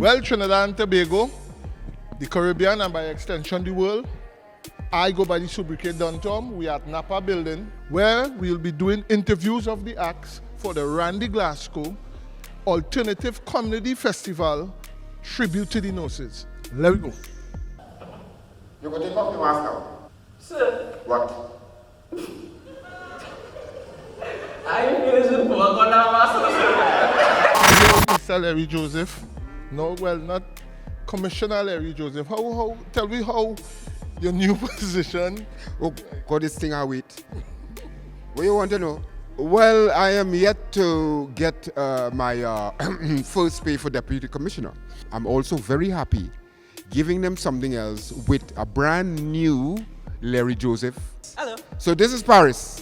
Well, Trinidad and Tobago, the Caribbean, and by extension the world, I go by the sobriquet Don Thom. We are at Napa Building, where we'll be doing interviews of the acts for the Randy Glasgow Alternative Comedy Festival Tribute to the Nurses. Let me go. You go take off your mask now. Sir, What? I feel to work on that master, Mr. Larry Joseph. No, well, not Commissioner Larry Joseph. Tell me how your new position. Oh, God, this thing I wait. What you want to know? Well, I am yet to get my first pay for Deputy Commissioner. I'm also very happy giving them something else with a brand new Larry Joseph. Hello. So this is Paris.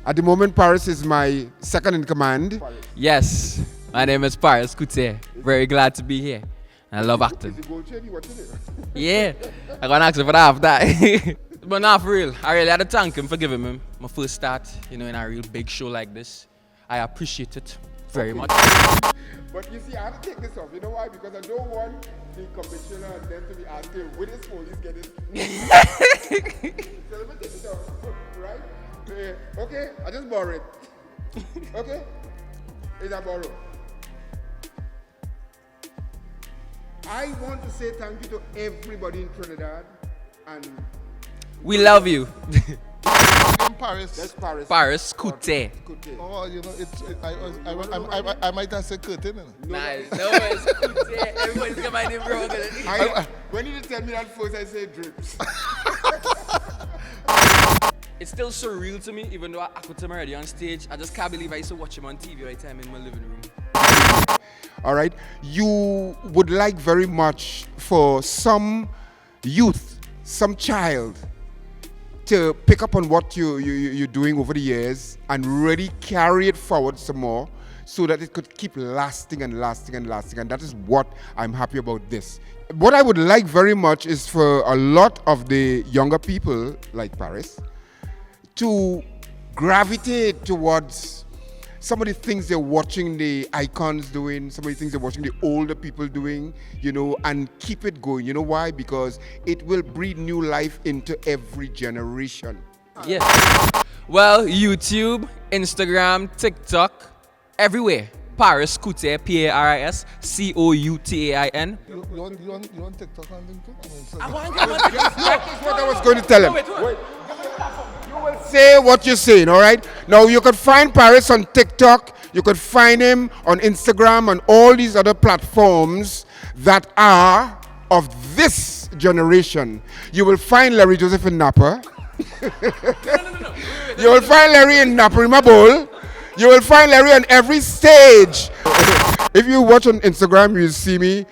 At the moment, Paris is my second in command. Yes, my name is Paris Couture. Very glad to be here. I love acting. Is the gold chain? You watching it? Yeah, I'm gonna ask you for that after that. But not for real. I really had to thank him for giving me my first start, in a real big show like this. I appreciate it very much. But you see, I have to take this off. You know why? Because I don't want the commissioner and them to be asking, where is police getting? So let me take it off, right? Okay, I just borrow it. Okay? Is I borrow? I want to say thank you to everybody in Trinidad and We love you. In Paris. that's Paris. Paris Couture. Oh, I might have said curtain. Nice. No, it's Couture. Everybody's got my name wrong. When you tell me that first, I say drips. It's still surreal to me, even though I put him already on stage. I just can't believe I used to watch him on TV right time in my living room. All right, you would like very much for some youth, some child, to pick up on what you're doing over the years and really carry it forward some more so that it could keep lasting and lasting and lasting. And that is what I'm happy about this. What I would like very much is for a lot of the younger people like Paris to gravitate towards some of the things they're watching the icons doing, some of the things they're watching the older people doing, and keep it going. You know why? Because it will breathe new life into every generation. Yes. Well, YouTube, Instagram, TikTok, everywhere. Paris Couture, Paris Coutain. You want TikTok and thing too? I want to get my TikTok. That's what I was going to tell him. Wait. You will say what you're saying, all right? Now, you could find Paris on TikTok. You could find him on Instagram and all these other platforms that are of this generation. You will find Larry Joseph in Napa. You will find Larry in Napa in my bowl. You will find Larry on every stage. If you watch on Instagram, you'll see me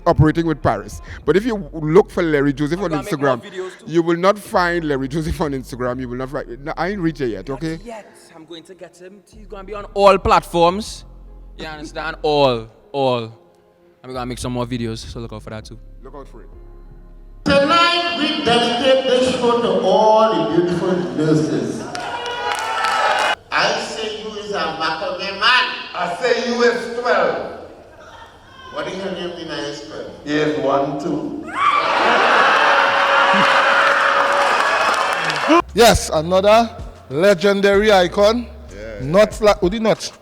operating with Paris. But if you look for Larry Joseph on Instagram, you will not find Larry Joseph on Instagram. You will not find. No, I ain't reached it yet, okay? Yes, I'm going to get him. He's going to be on all platforms. You understand? All. And we're going to make some more videos, so look out for that too. Look out for it. Tonight we dedicate this show to all the beautiful nurses. I say you is a Macomé man. I say you is 12. What do you name in his 12? Here's 1, 2. Yes, another legendary icon. Nuts like Udi Nuts.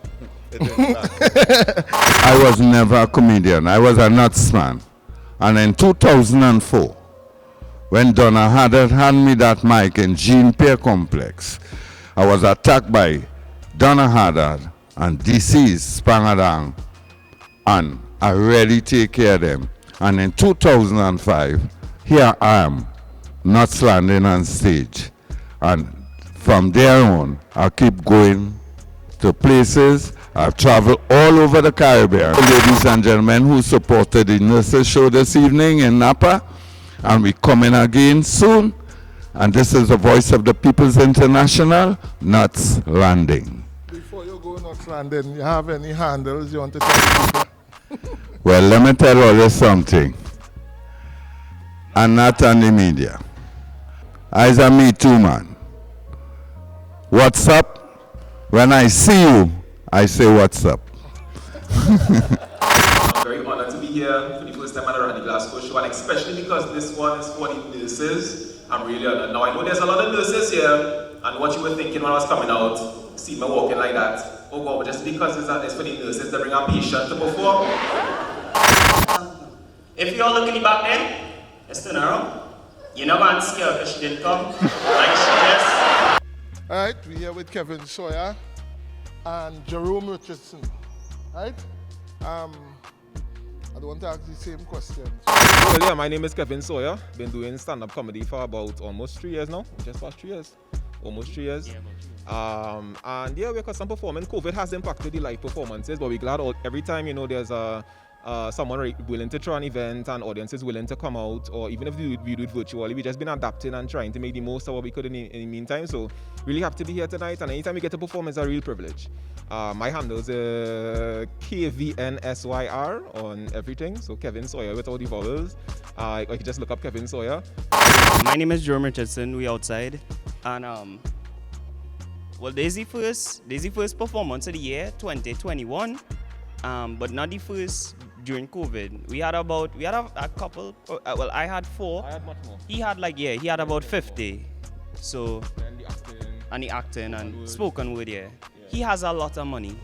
I was never a comedian. I was a nuts man. And in 2004, when Donna Haddad handed me that mic in Jean Pierre Complex, I was attacked by Donna Haddad and DC's Spangadang, and I really take care of them. And in 2005, here I am, not standing on stage. And from there on, I keep going to places. I've traveled all over the Caribbean. Ladies and gentlemen who supported the nurses show this evening in Napa, and we're coming again soon. And this is the voice of the People's International, Nuts Landing. Before you go Nuts Landing, you have any handles you want to tell people? Well, let me tell you something. I'm not on the media. I's a Me Too man. What's up? When I see you, I say what's up. I'm very honored here for the first time at the Randy Glasgow show, and especially because this one is for the nurses. I'm really honored. Now I know there's a lot of nurses here, and what you were thinking when I was coming out, see me walking like that. Oh God, just because it's for the nurses to bring a patient to perform. If you're looking back then, let's turn around. You're not going to scare because she didn't come. Like she just. Alright, we're here with Kevin Sawyer and Jerome Richardson. Right? I don't want to ask the same questions. Well, yeah, my name is Kevin Sawyer. Been doing stand-up comedy for about almost 3 years now. Just past 3 years. Almost 3 years. And yeah, because some performing, COVID has impacted the live performances, but we're glad every time, you know, there's someone willing to throw an event and audiences willing to come out, or even if we do it virtually, we've just been adapting and trying to make the most of what we could in the meantime. So really happy to be here tonight, and anytime we get to perform is a real privilege. My handle is KVNSYR on everything, so Kevin Sawyer with all the vowels. Or you can just look up Kevin Sawyer. My name is Jerome Richardson. We outside, and well, Daisy first performance of the year 2021, but not the first during COVID. We had a couple. Well, I had 4. I had much more. He had about 50. So and the acting and spoken word, yeah. He has a lot of money.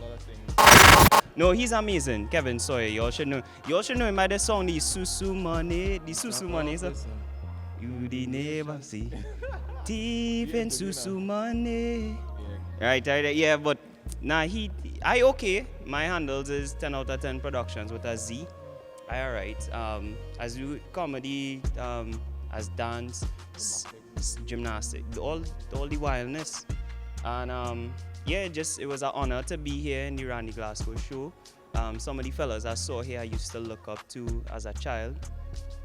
No, he's amazing, Kevin Sawyer. You all should know him by the song, the Susu Money. The Susu Money, so. You the never see. Thief and Susu Money. Right, yeah, but nah, I okay. My handles is 10 out of 10 Productions with a Z. I alright. As do comedy, as dance, gymnastics, all the wildness. And yeah, it was an honor to be here in the Randy Glasgow show. Some of the fellas I saw here I used to look up to as a child.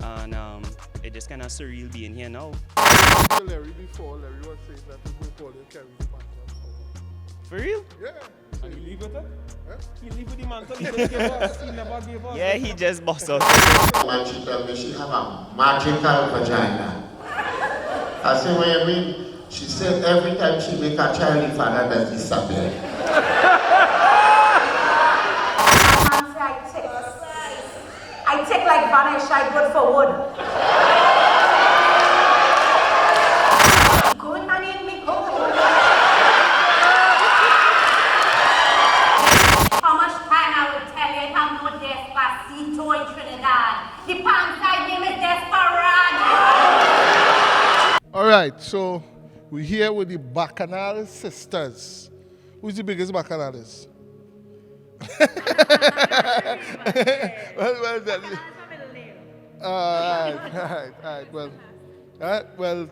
And it just kind of surreal being here now. Larry before, Larry was saying that people call him Kerry the man. For real? Yeah. And you leave with it? Huh? He leave with the man, so he just gave us. He never gave us. Yeah, he just bust out. When she told me she have a magical vagina. I said, what you mean? She said every time she make a child, the father does disappear. I take like vanish, I good for wood. Good man in me, good. How much time I will tell you, I'm no Despacito in Trinidad. The pan-side name is Desperado. Alright, so we're here with the Bacchanal sisters. Who's the biggest bacchanalist? well done. Well,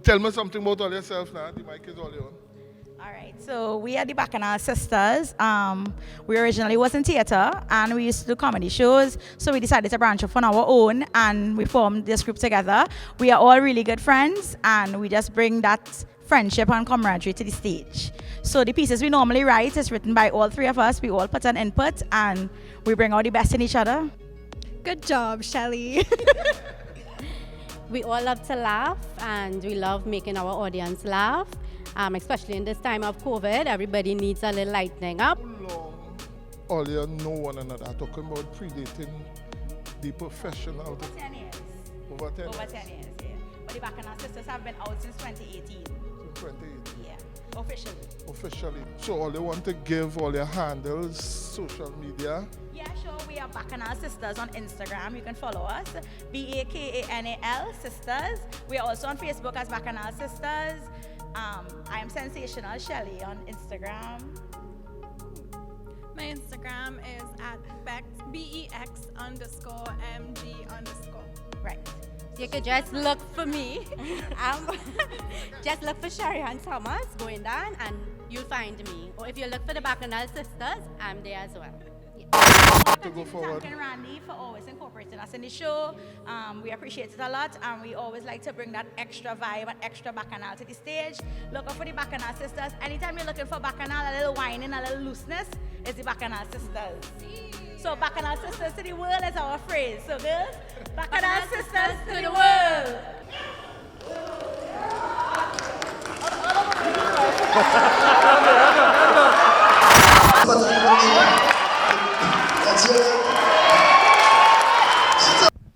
tell me something about all yourself now. The mic is all yours. All right, so we are the Bacchanal sisters. We originally was in theater and we used to do comedy shows. So we decided to branch off on our own and we formed this group together. We are all really good friends and we just bring that friendship and camaraderie to the stage. So the pieces we normally write is written by all 3 of us. We all put an input and we bring out the best in each other. Good job, Shelly. We all love to laugh and we love making our audience laugh. Especially in this time of COVID, everybody needs a little lightening up. How long all you know one another? Talking about predating the professional. Over 10 years. Over 10 Over 10 years, yeah. But the Bacchanal sisters have been out since 2018. Since 2018? Yeah, officially. Officially. So all you want to give all your handles, social media? Yeah, sure. We are Bacchanal Sisters on Instagram. You can follow us. BAKANAL Sisters. We are also on Facebook as Bacchanal Sisters. I am Sensational Shelly on Instagram. My Instagram is at BEX_MG_. Right. You could just look for me. Just look for Sharihan Thomas going down and you'll find me. Or if you look for the Bacchanal Sisters, I'm there as well. To go forward. Thanking Randy for always incorporating us in the show. We appreciate it a lot and we always like to bring that extra vibe and extra bacchanal to the stage. Looking for the Bacchanal Sisters. Anytime you're looking for bacchanal, a little whining, a little looseness, it's the Bacchanal Sisters. So Bacchanal Sisters to the world is our phrase. So girls, Bacchanal Sisters to the world.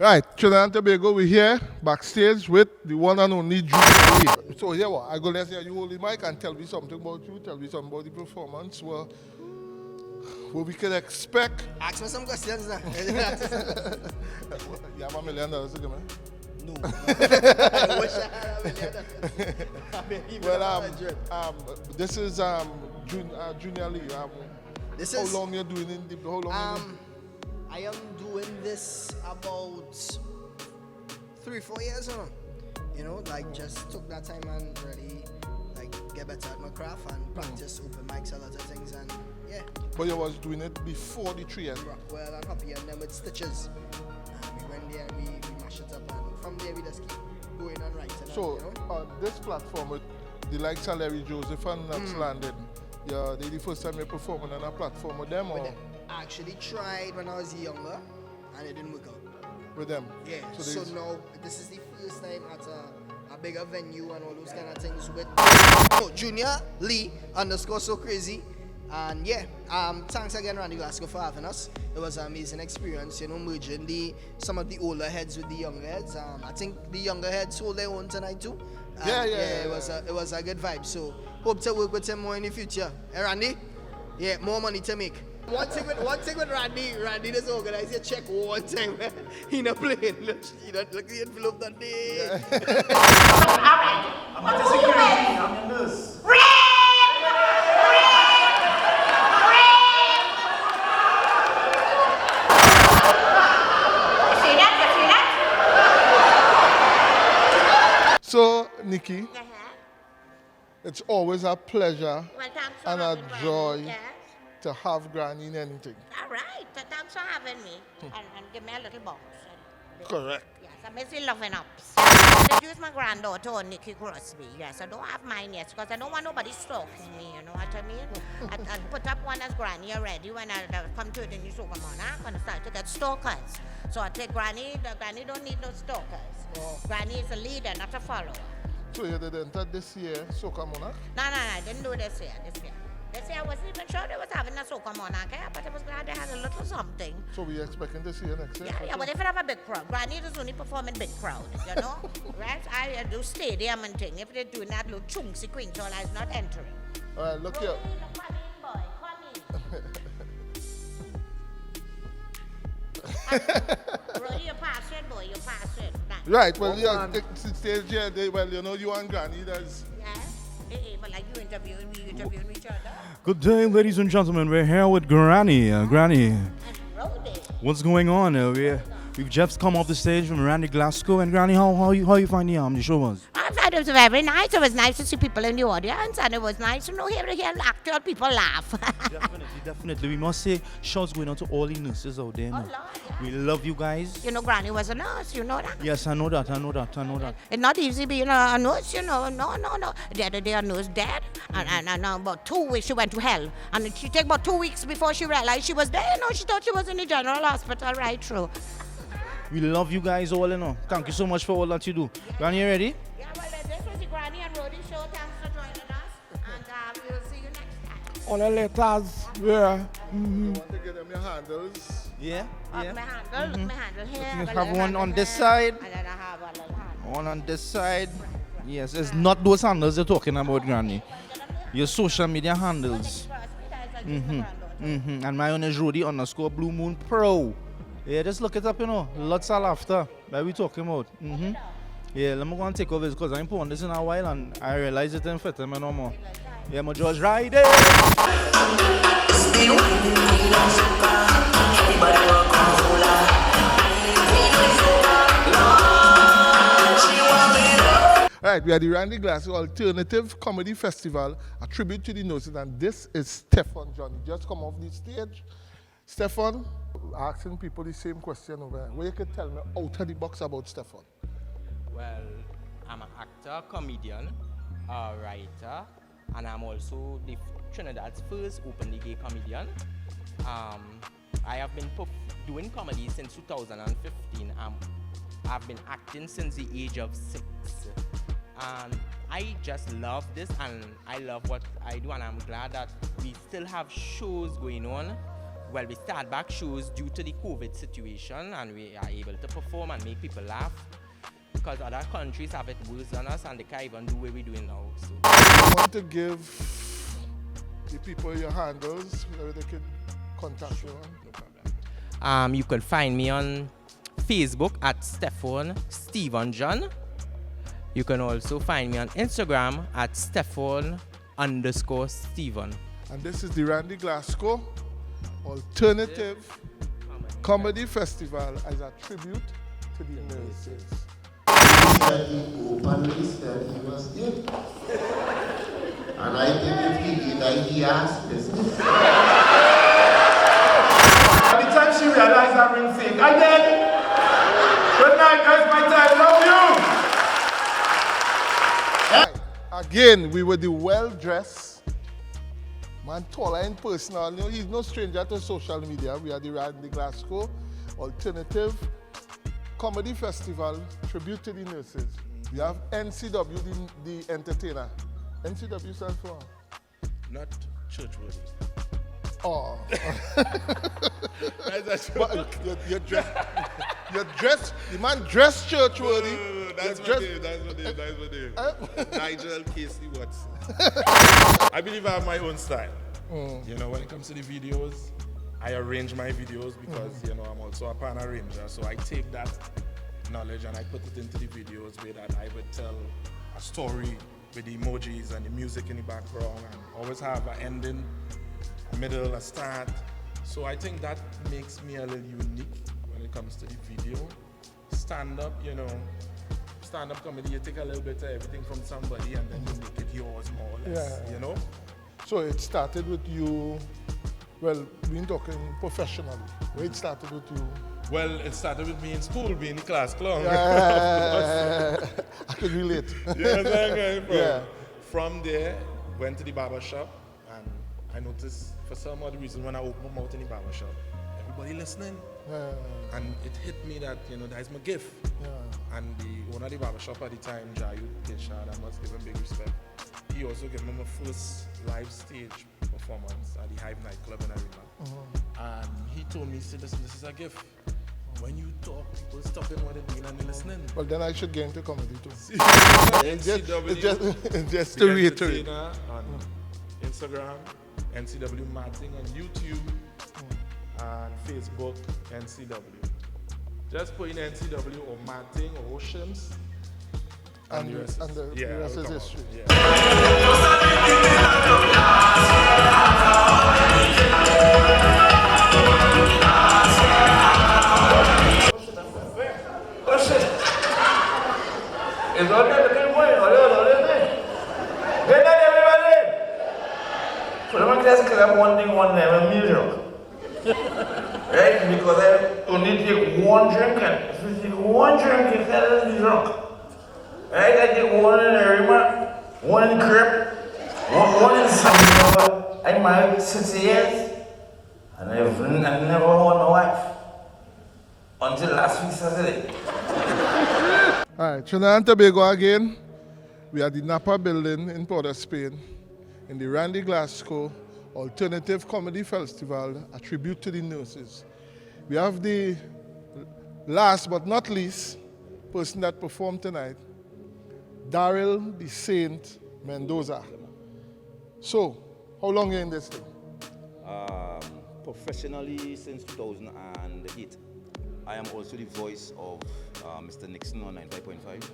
Right, Trinidad and Tobago, we're here backstage with the one and only Junior Lee. So here what? I go let's hear you hold the mic and tell me something about you, tell me something about the performance, what we can expect. Ask me some questions now. You have $1 million to give me? No. I wish I had $1 million. Well, this is Junior Lee. This how is, long you doing in the, how long I am doing this about 3-4 years now. You know, like just took that time and really like get better at my craft and practice open mics, a lot of things, and yeah. But you was doing it before the 3 years? Well, I'm happy and then with stitches. We went there and we mashed it up, and from there we just keep going on writing. So, you know? on this platform with the likes of Larry Joseph and Nuts Landon, they the first time you're performing on a platform with them, or? I actually tried when I was younger and it didn't work out. With them? Yeah, so now this is the first time at a bigger venue and all those kind of things with Junior Lee _ so crazy. And yeah, thanks again Randy Glasgow for having us. It was an amazing experience, you know, merging some of the older heads with the younger heads. I think the younger heads hold their own tonight too. Yeah. It was a good vibe. So hope to work with him more in the future. Hey Randy? Yeah, more money to make. One thing with Randy does organize your check one time. He not playing. He not look the envelope that day. I'm not a security, I'm a nurse. So, Nikki, it's always a pleasure and a joy to have Granny in anything. All right, thanks for having me. And give me a little box. Correct. Yes, I'm busy loving ups. Introduce my granddaughter, Nikki Crosby. Yes, I don't have mine yet because I don't want nobody stalking me, you know what I mean? I put up one as Granny already when I come to the new supermarket. I'm going to start to get stalkers. So I say, Granny don't need no stalkers. Oh. Granny is a leader, not a follower. So you did enter this year, Soca Monarch? No, I didn't do this year. This year I wasn't even sure they was having a Soca Monarch, but I was glad they had a little something. So we expecting this year next year? Yeah, but if it have a big crowd, Granny does only perform in big crowd, you know? Right? I do stadium and thing. If they're doing that little chunksy queen, so I is not entering. All right, look here. Come in, boy, come in. Roddy, you pass it, boy, you pass it. Right, well, stage here, well, you know, you and Granny, there's... Yeah, but like you interviewing each other. Good day, ladies and gentlemen. We're here with Granny. Granny, what's going on? We've just come off the stage from Randy Glasgow. And Granny, how you find the show was? I thought it was very nice. It was nice to see people in the audience, and it was nice to hear actual people laugh. Definitely. We must say, shouts going out to all the nurses out there. Lord, yeah. We love you guys. You know, Granny was a nurse, you know that? Yes, I know that. It's not easy being a nurse, you know. No. The other day a nurse dead, and about 2 weeks she went to hell. And she take about 2 weeks before she realized she was dead. You know, she thought she was in the general hospital right through. We love you guys all, you know. Thank you so much for all that you do. Granny, you ready? Yeah, well, this was the Granny and Roddy show. Thanks for joining us, and we'll see you next time. On the letters, yeah. You want to get them your handles? Yeah. My handle here. You have one on this side. And then I have a little handle. One on this side. Yes, it's not those handles you're talking about, Granny. Your social media handles. And my own is Roddy _ Blue Moon Pro. Yeah, just look it up, you know. Lots of laughter that we talking about. Yeah, let me go and take over this because I ain't put on this in a while and I realize it didn't fit him no more. Yeah, my George riding. Right, we are the Randy Glasgow Alternative Comedy Festival, a tribute to the nurses, and this is Stefan Johnny. Just come off the stage. Stefan, asking people the same question over there. What you could tell me out of the box about Stefan? Well, I'm an actor, comedian, a writer, and I'm also Trinidad's first openly gay comedian. I have been doing comedy since 2015. I've been acting since the age of 6. And I just love this, and I love what I do, and I'm glad that we still have shows going on Well, we start back shows due to the COVID situation, and we are able to perform and make people laugh because other countries have it worse than us and they can't even do what we're doing now. So I want to give the people your handles where they can contact you on. no problem. You can find me on Facebook at Stephen John. You can also find me on Instagram at Stephen_Stephen. And this is the Randy Glasgow Alternative Comedy Festival as a tribute to the nurses. He openly said he was gay. And I think if he did, he asked business. By the time she realized I'm being fake, I did. Good night, guys. My time. Love you. Again, we were the well-dressed, man, taller in person. You know, he's no stranger to social media. We are the Randy Glasgow Alternative Comedy Festival, tribute to the nurses. We have NCW, the entertainer. NCW stands for? Not church worthy. Oh. But you're dressed, the man dressed church worthy. No, that's my name. Nigel Casey Watson. I believe I have my own style. You know, when it comes to the videos, I arrange my videos because, you know, I'm also a pan arranger. So I take that knowledge and I put it into the videos where that I would tell a story with the emojis and the music in the background and always have an ending, a middle, a start. So I think that makes me a little unique when it comes to the video. Stand-up, you know, stand-up comedy, you take a little bit of everything from somebody and then you make it yours more or less, you know? So it started with you, well, we've been talking professionally. Where it started with you? Well, it started with me in school, being the class clown. I can relate. Yes, I'm from. Yeah. From there, went to the barber shop, and I noticed for some odd reason when I opened my mouth in the barber shop, everybody listening. And it hit me that, you know, that is my gift. And the owner of the barber shop at the time, Jayu Teshad, I must give him big respect. He also gave me my first live stage performance at the Hive nightclub in Arima. And he told me, "See, listen, this is a gift. When you talk, people stopping what they're doing and they're listening." Well, then I should get into comedy too. NCW, just to reiterate. On Instagram, NCW Martin on YouTube, and Facebook, NCW. Just put in NCW or Martin or Oceans. And the rest is history. It's all there, the morning, all there. Good night, everybody. So let me just clear up one thing, one name, a million. Right? Because I only take one drink, and if you take one drink, you can't be drunk. Right? I take one in Arima, one in Crip, one in Sandover. I'm married 6 years, and I've never owned a wife. Until last week Saturday. All right, Trinidad and Tobago again. We are the Napa building in Port of Spain in the Randy Glasgow Alternative Comedy Festival, a tribute to the nurses. We have the last but not least person that performed tonight, Daryl the Saint Mendoza. So, how long are you in this thing? Professionally since 2008. I am also the voice of Mr. Nixon on 95.5.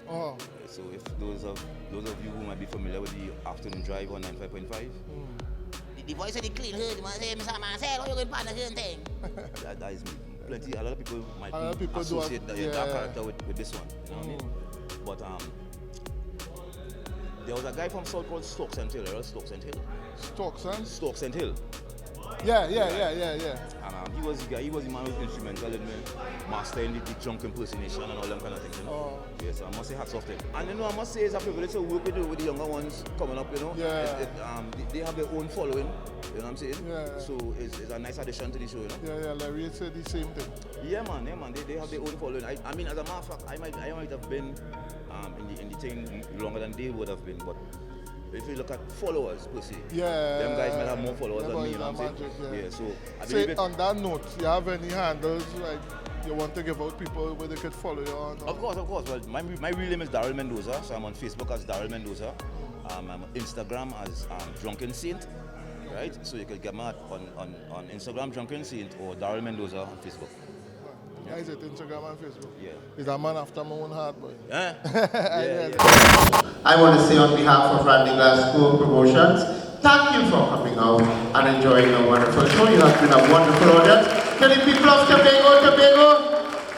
Oh. So if those of you who might be familiar with the afternoon drive on 95.5. The voice of the clean hood, you say, Mr. Marcel, how you going to partner certain thing? That is me. Plenty, a lot of people might associate that character with this one. You know what I mean? But there was a guy from South called Stokes and Hill. Stokes and Hill. Stokes and Hill. Yeah. And he was the man who was instrumental in me mastering the drunk impersonation and all them kind of things, you know. Yes, I must say hats off to him. And you know, I must say it's a privilege to work with the younger ones coming up, you know. They have their own following, you know what I'm saying? So it's a nice addition to the show, you know. Larry said the same thing. Yeah, man. They have their own following. I mean, as a matter of fact, I might have been in the thing longer than they would have been, but if you look at followers per se, Yeah. them guys might have more followers than me, you know what I'm saying? Yeah, so I believe Say, on that note, you have any handles like you want to give out people where they could follow you on? Of course. Well, my real name is Daryl Mendoza, so I'm on Facebook as Daryl Mendoza. I'm on Instagram as Drunken Saint, right? So you could get me on Instagram, Drunken Saint, or Daryl Mendoza on Facebook. Yeah, is it Instagram and Facebook? Yeah. Is a man after my own heart, boy. Yeah. I want to say on behalf of Randy Glasgow Promotions, thank you for coming out and enjoying a wonderful show. You have been a wonderful audience. Tell the people of Tobago,